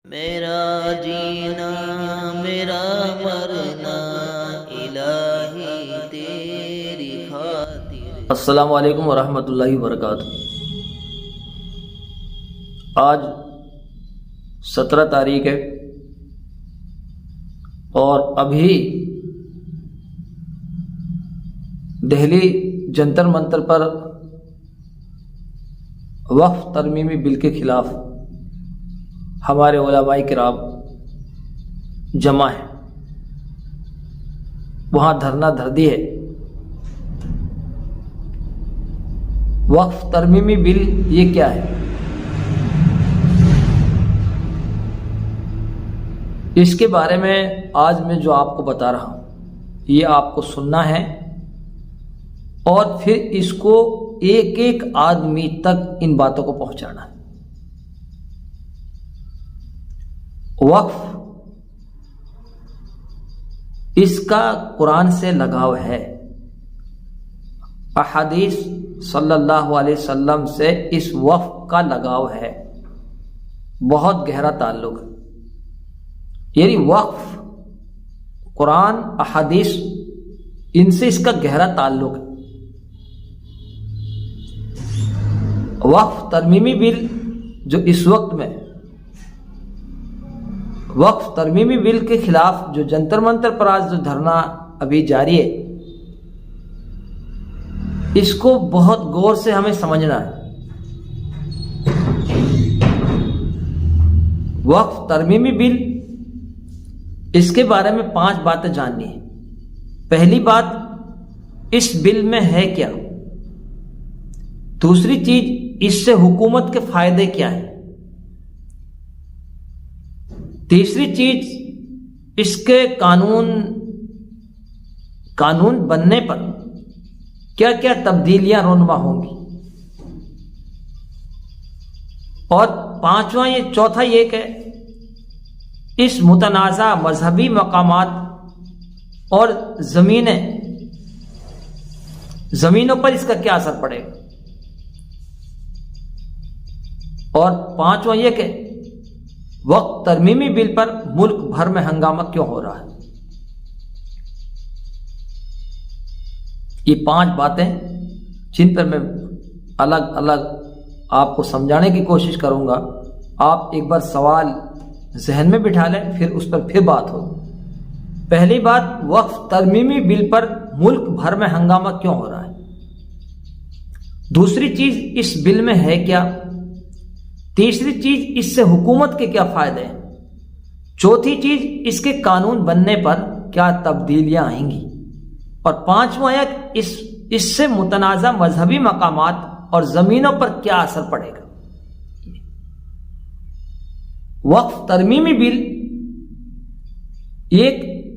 میرا جینا میرا مرنا الہی تیری خاطر۔ السلام علیکم ورحمۃ اللہ وبرکاتہ۔ آج 17 تاریخ ہے اور ابھی دہلی جنتر منتر پر وقف ترمیمی بل کے خلاف ہمارے علماء کرام جمع ہیں، وہاں دھرنا دھر دیے۔ وقف ترمیمی بل یہ کیا ہے؟ اس کے بارے میں آج میں جو آپ کو بتا رہا ہوں یہ آپ کو سننا ہے اور پھر اس کو ایک ایک آدمی تک ان باتوں کو پہنچانا ہے۔ وقف اس کا قرآن سے لگاؤ ہے، احادیث صلی اللہ علیہ وسلم سے اس وقف کا لگاؤ ہے، بہت گہرا تعلق ہے۔ یعنی وقف قرآن احادیث ان سے اس کا گہرا تعلق ہے۔ وقف ترمیمی بل جو اس وقت میں وقف ترمیمی بل کے خلاف جو جنتر منتر پر آج جو دھرنا ابھی جاری ہے، اس کو بہت غور سے ہمیں سمجھنا ہے۔ وقف ترمیمی بل، اس کے بارے میں 5 باتیں جاننی ہیں۔ پہلی بات، اس بل میں ہے کیا؟ دوسری چیز، اس سے حکومت کے فائدے کیا ہیں؟ تیسری چیز، اس کے قانون بننے پر کیا کیا تبدیلیاں رونما ہوں گی؟ اور چوتھا یہ کہ اس متنازع مذہبی مقامات اور زمینوں پر اس کا کیا اثر پڑے گا؟ اور 5واں یہ کہ وقف ترمیمی بل پر ملک بھر میں ہنگامہ کیوں ہو رہا ہے؟ یہ 5 باتیں جن پر میں الگ الگ آپ کو سمجھانے کی کوشش کروں گا۔ آپ ایک بار سوال ذہن میں بٹھا لیں، پھر اس پر پھر بات ہو۔ پہلی بات، وقف ترمیمی بل پر ملک بھر میں ہنگامہ کیوں ہو رہا ہے؟ دوسری چیز، اس بل میں ہے کیا؟ تیسری چیز، اس سے حکومت کے کیا فائدے ہیں؟ چوتھی چیز، اس کے قانون بننے پر کیا تبدیلیاں آئیں گی؟ اور 5واں، اس سے متنازع مذہبی مقامات اور زمینوں پر کیا اثر پڑے گا؟ وقف ترمیمی بل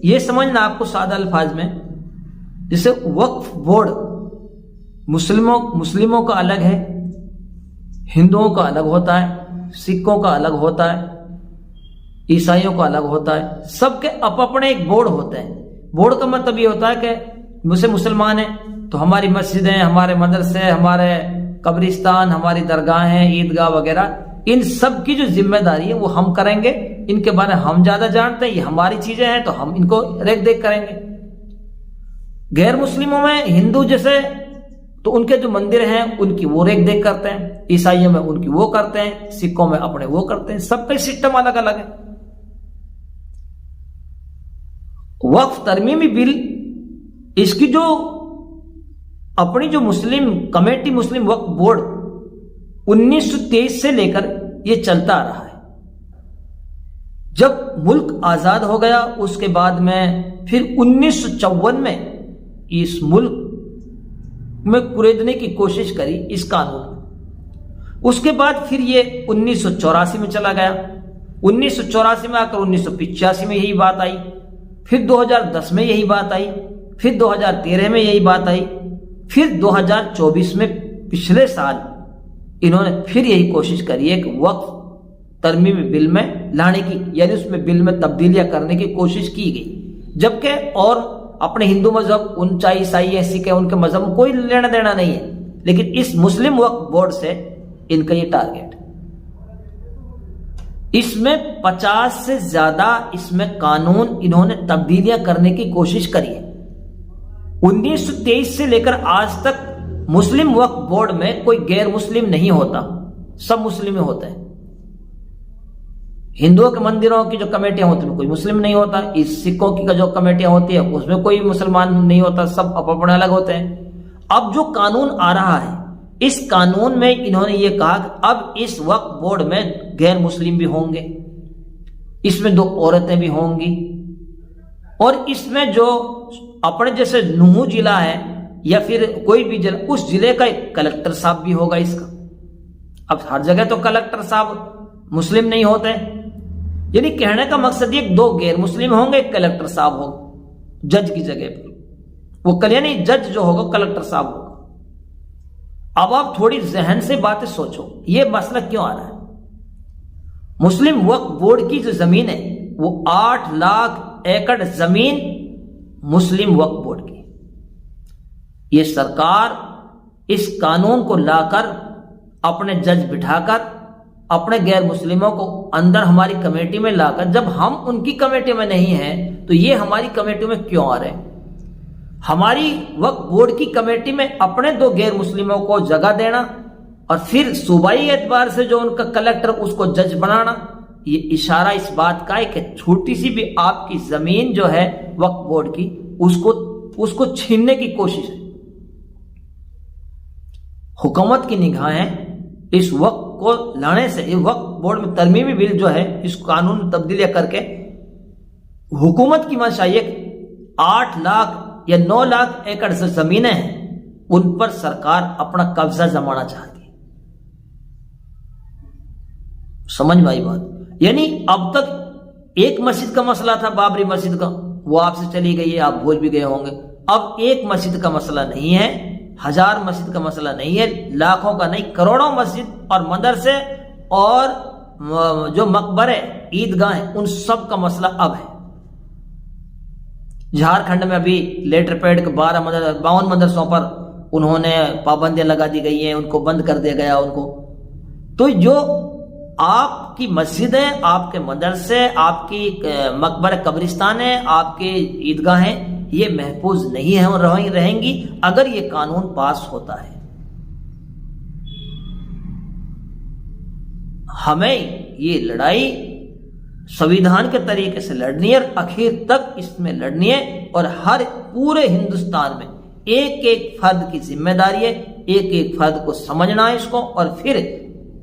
یہ سمجھنا آپ کو سادہ الفاظ میں، جسے وقف بورڈ مسلموں کا الگ ہے، ہندوؤں کا الگ ہوتا ہے، سکھوں کا الگ ہوتا ہے، عیسائیوں کا الگ ہوتا ہے، سب کے اپنے ایک بورڈ ہوتے ہیں۔ بورڈ کا مطلب یہ ہوتا ہے کہ مسلمان ہیں تو ہماری مسجدیں، ہمارے مدرسے، ہمارے قبرستان، ہماری درگاہیں، عیدگاہ وغیرہ، ان سب کی جو ذمہ داری ہے وہ ہم کریں گے۔ ان کے بارے میں ہم زیادہ جانتے ہیں، یہ ہماری چیزیں ہیں تو ہم ان کو ریکھ دیکھ کریں گے۔ غیر مسلموں میں ہندو جیسے تو ان کے جو مندر ہیں ان کی وہ ریکھ دیکھ کرتے ہیں، عیسائیوں میں ان کی وہ کرتے ہیں، سکھوں میں اپنے وہ کرتے ہیں، سب کا سسٹم الگ الگ ہے۔ وقف ترمیمی بل، اس کی جو اپنی جو مسلم کمیٹی، مسلم وقف بورڈ 1923 سے لے کر یہ چلتا آ رہا ہے۔ جب ملک آزاد ہو گیا اس کے بعد میں پھر 1954 میں اس ملک میں کریدنے کی کوشش کری اس قانون میں۔ اس کے بعد پھر یہ 1984 میں چلا گیا، 1984 میں آ کر 1985 میں یہی بات آئی، پھر 2010 میں یہی بات آئی، پھر 2013 میں یہی بات آئی، پھر 2024 میں پچھلے سال انہوں نے پھر یہی کوشش کری ہے کہ وقف ترمیمی بل میں لانے کی، یعنی اس میں بل میں تبدیلیاں کرنے کی کوشش کی گئی، جبکہ اور اپنے ہندو مذہب، ان چاہے عیسائی ہے، سکھ ہے، ان کے مذہب میں کوئی لینا دینا نہیں ہے، لیکن اس مسلم وقف بورڈ سے ان کا یہ ٹارگیٹ۔ اس میں 50 سے زیادہ اس میں قانون انہوں نے تبدیلیاں کرنے کی کوشش کری ہے۔ 1923 سے لے کر آج تک مسلم وقف بورڈ میں کوئی غیر مسلم نہیں ہوتا، سب مسلم ہی ہوتے ہیں۔ ہندوؤں کے مندروں کی جو کمیٹیاں ہوتی ہیں کوئی مسلم نہیں ہوتا، اس سکھوں کی جو کمیٹیاں ہوتی ہیں اس میں کوئی مسلمان نہیں ہوتا، سب اپنے الگ ہوتے ہیں۔ اب جو قانون آ رہا ہے اس قانون میں انہوں نے یہ کہا کہ اب اس وقف بورڈ میں غیر مسلم بھی ہوں گے، اس میں 2 عورتیں بھی ہوں گی، اور اس میں جو اپنے جیسے نوح ضلع ہے یا پھر کوئی بھی ضلع، اس ضلع کا ایک کلکٹر صاحب بھی ہوگا اس کا۔ اب ہر جگہ تو کلکٹر صاحب مسلم نہیں ہوتے، یعنی کہنے کا مقصد یہ 2 غیر مسلم ہوں گے، ایک کلکٹر صاحب ہوگا جج کی جگہ پہ، وہ یعنی جج جو ہوگا کلکٹر صاحب ہوگا۔ اب آپ تھوڑی ذہن سے باتیں سوچو، یہ مسئلہ کیوں آ رہا ہے؟ مسلم وقف بورڈ کی جو زمین ہے وہ 8 لاکھ ایکڑ زمین مسلم وقف بورڈ کی، یہ سرکار اس قانون کو لا کر اپنے جج بٹھا کر اپنے غیر مسلموں کو اندر ہماری کمیٹی میں لا کر، جب ہم ان کی کمیٹی میں نہیں ہیں تو یہ ہماری کمیٹی میں کیوں آ رہے ہیں؟ ہماری وقف بورڈ کی کمیٹی میں اپنے 2 غیر مسلموں کو جگہ دینا اور پھر صوبائی اعتبار سے جو ان کا کلکٹر اس کو جج بنانا، یہ اشارہ اس بات کا ہے کہ چھوٹی سی بھی آپ کی زمین جو ہے وقف بورڈ کی اس کو چھیننے کی کوشش ہے۔ حکومت کی نگاہیں اس وقت کو لانے سے، یہ وقف بورڈ میں ترمیمی بل جو ہے اس قانون میں تبدیلیاں کر کے حکومت کی منشا یہ کہ 8 لاکھ یا 9 لاکھ ایکڑ سے زمینیں ہیں ان پر سرکار اپنا قبضہ جمانا چاہتی ہے۔ سمجھ میں آئی بات؟ یعنی اب تک ایک مسجد کا مسئلہ تھا، بابری مسجد کا، وہ آپ سے چلی گئی ہے، آپ بھول بھی گئے ہوں گے۔ اب ایک مسجد کا مسئلہ نہیں ہے، 1000 مسجد کا مسئلہ نہیں ہے، لاکھوں کا نہیں، کروڑوں مسجد اور مدرسے اور جو مقبرے عیدگاہیں ان سب کا مسئلہ اب ہے۔ جھارکھنڈ میں ابھی لیٹر پیڈ کے 52 مدرسوں پر انہوں نے پابندیاں لگا دی گئی ہیں، ان کو بند کر دیا گیا ان کو۔ تو جو آپ کی مسجدیں، آپ کے مدرسے، آپ کی مقبرے قبرستانیں، آپ کی عیدگاہیں یہ محفوظ نہیں ہیں اور رہیں گی اگر یہ قانون پاس ہوتا ہے۔ ہمیں یہ لڑائی سویدھان کے طریقے سے لڑنی ہے اور آخر تک اس میں لڑنی ہے، اور ہر پورے ہندوستان میں ایک ایک فرد کی ذمہ داری ہے، ایک ایک فرد کو سمجھنا ہے اس کو، اور پھر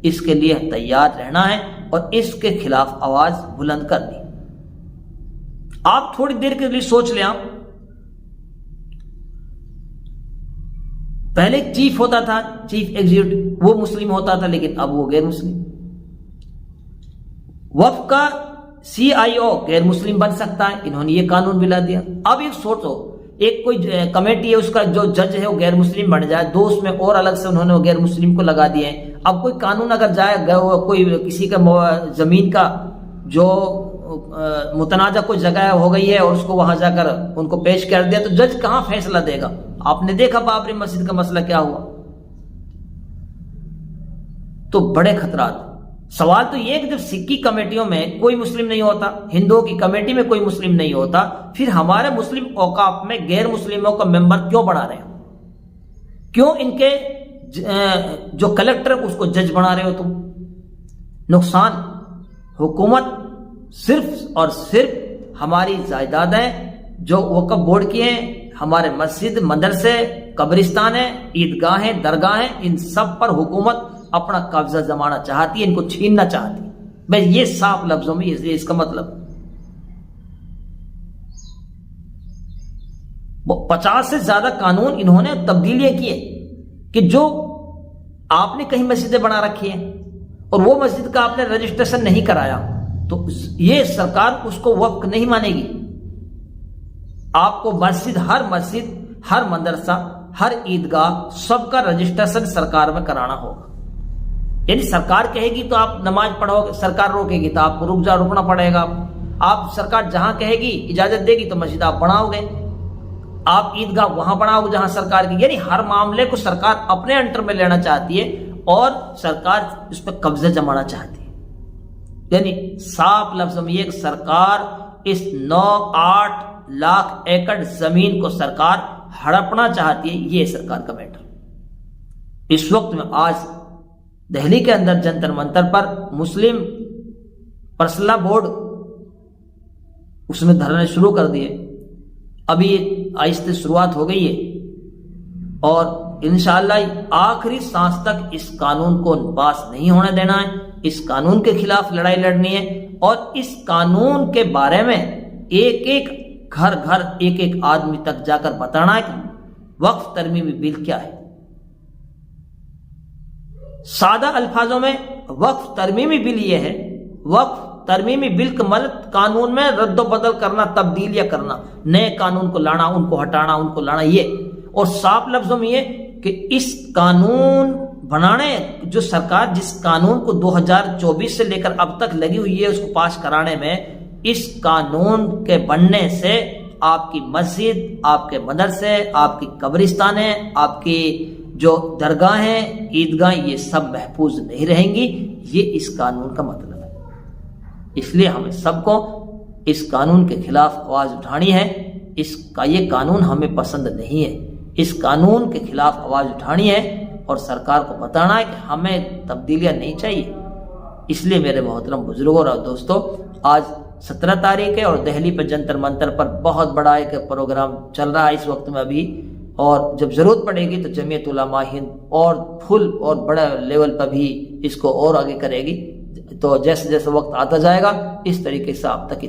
اس کے لیے تیار رہنا ہے اور اس کے خلاف آواز بلند کرنی۔ آپ تھوڑی دیر کے لیے سوچ لیں، آپ پہلے چیف ہوتا تھا، چیف ایگزیکٹو، وہ مسلم ہوتا تھا لیکن اب وہ غیر مسلم۔ وقف کا CIO غیر مسلم بن سکتا ہے، انہوں نے یہ قانون بھی لا دیا۔ اب ایک سوچو، ایک کوئی کمیٹی ہے اس کا جو جج ہے وہ غیر مسلم بن جائے، 2 اس میں اور الگ سے انہوں نے غیر مسلم کو لگا دیے ہیں۔ اب کوئی قانون اگر جائے کوئی کسی کا زمین کا جو متنازع کوئی جگہ ہو گئی ہے اور اس کو وہاں جا کر ان کو پیش کر دیا، تو جج کہاں فیصلہ دے گا؟ آپ نے دیکھا بابری مسجد کا مسئلہ کیا ہوا۔ تو بڑے خطرات۔ سوال تو یہ کہ جب سکھ کی کمیٹیوں میں کوئی مسلم نہیں ہوتا، ہندوؤں کی کمیٹی میں کوئی مسلم نہیں ہوتا، پھر ہمارے مسلم اوقاف میں غیر مسلموں کا ممبر کیوں بنا رہے ہیں؟ کیوں ان کے جو کلکٹر اس کو جج بنا رہے ہو تم؟ نقصان حکومت صرف اور صرف ہماری جائیدادیں جو وقف بورڈ کی ہیں، ہمارے مسجد، مدرسے، قبرستانیں، عیدگاہیں، درگاہیں، ان سب پر حکومت اپنا قبضہ جمانا چاہتی ہے، ان کو چھیننا چاہتی ہے۔ بس یہ صاف لفظوں میں اس کا مطلب 50 سے زیادہ قانون انہوں نے تبدیلیاں کیے کہ جو آپ نے کہیں مسجدیں بنا رکھی ہیں اور وہ مسجد کا آپ نے رجسٹریشن نہیں کرایا تو یہ سرکار اس کو وقف نہیں مانے گی۔ آپ کو مسجد، ہر مدرسہ، ہر عیدگاہ سب کا رجسٹریشن سرکار میں کرانا ہوگا۔ یعنی سرکار کہے گی تو آپ نماز پڑھو گے، سرکار روکے گی تو آپ کو رکنا پڑے گا۔ آپ سرکار جہاں کہے گی، اجازت دے گی تو مسجد آپ بناؤ گے، آپ عیدگاہ وہاں بناؤ گے جہاں سرکار کی۔ یعنی ہر معاملے کو سرکار اپنے انٹر میں لینا چاہتی ہے اور سرکار اس پہ قبضہ جمانا چاہتی ہے۔ یعنی صاف لفظوں میں یہ سرکار اس 9-8 لاکھ ایکڑ زمین کو سرکار ہڑپنا چاہتی ہے. یہ سرکار کا میٹر. اس وقت میں آج دہلی کے اندر جنتر منتر پر مسلم پرسنل بورڈ اس نے دھرنے شروع کر دیے. ابھی آہستہ شروعات ہو گئی ہے اور انشاءاللہ آخری سانس تک اس قانون کو پاس نہیں ہونے دینا ہے. اس قانون کے خلاف لڑائی لڑنی ہے اور اس قانون کے بارے میں ایک ایک گھر گھر ایک ایک آدمی تک جا کر بتانا ہے کہ وقف ترمیمی بل کیا ہے. سادہ الفاظوں میں وقف ترمیمی بل یہ ہے. وقف ترمیمی بل کا مطلب قانون میں رد و بدل کرنا، تبدیلیاں کرنا، نئے قانون کو لانا، ان کو ہٹانا، ان کو لانا. یہ اور صاف لفظوں میں یہ کہ اس قانون بنانے جو سرکار جس قانون کو 2024 سے لے کر اب تک لگی ہوئی ہے اس کو پاس کرانے میں، اس قانون کے بننے سے آپ کی مسجد، آپ کے مدرسے، آپ کی قبرستانیں، آپ کی جو درگاہیں، عیدگاہیں، یہ سب محفوظ نہیں رہیں گی. یہ اس قانون کا مطلب ہے. اس لیے ہمیں سب کو اس قانون کے خلاف آواز اٹھانی ہے. اس کا یہ قانون ہمیں پسند نہیں ہے. اس قانون کے خلاف آواز اٹھانی ہے اور سرکار کو بتانا ہے کہ ہمیں تبدیلیاں نہیں چاہیے. اس لیے میرے محترم بزرگوں اور دوستوں، آج 17 تاریخ ہے اور دہلی پہ جنتر منتر پر بہت بڑا ایک پروگرام چل رہا ہے اس وقت میں ابھی، اور جب ضرورت پڑے گی تو جمعیت علماء ہند اور فل اور بڑا لیول پر بھی اس کو اور آگے کرے گی. تو جیسے جیسے وقت آتا جائے گا اس طریقے سے آپ تک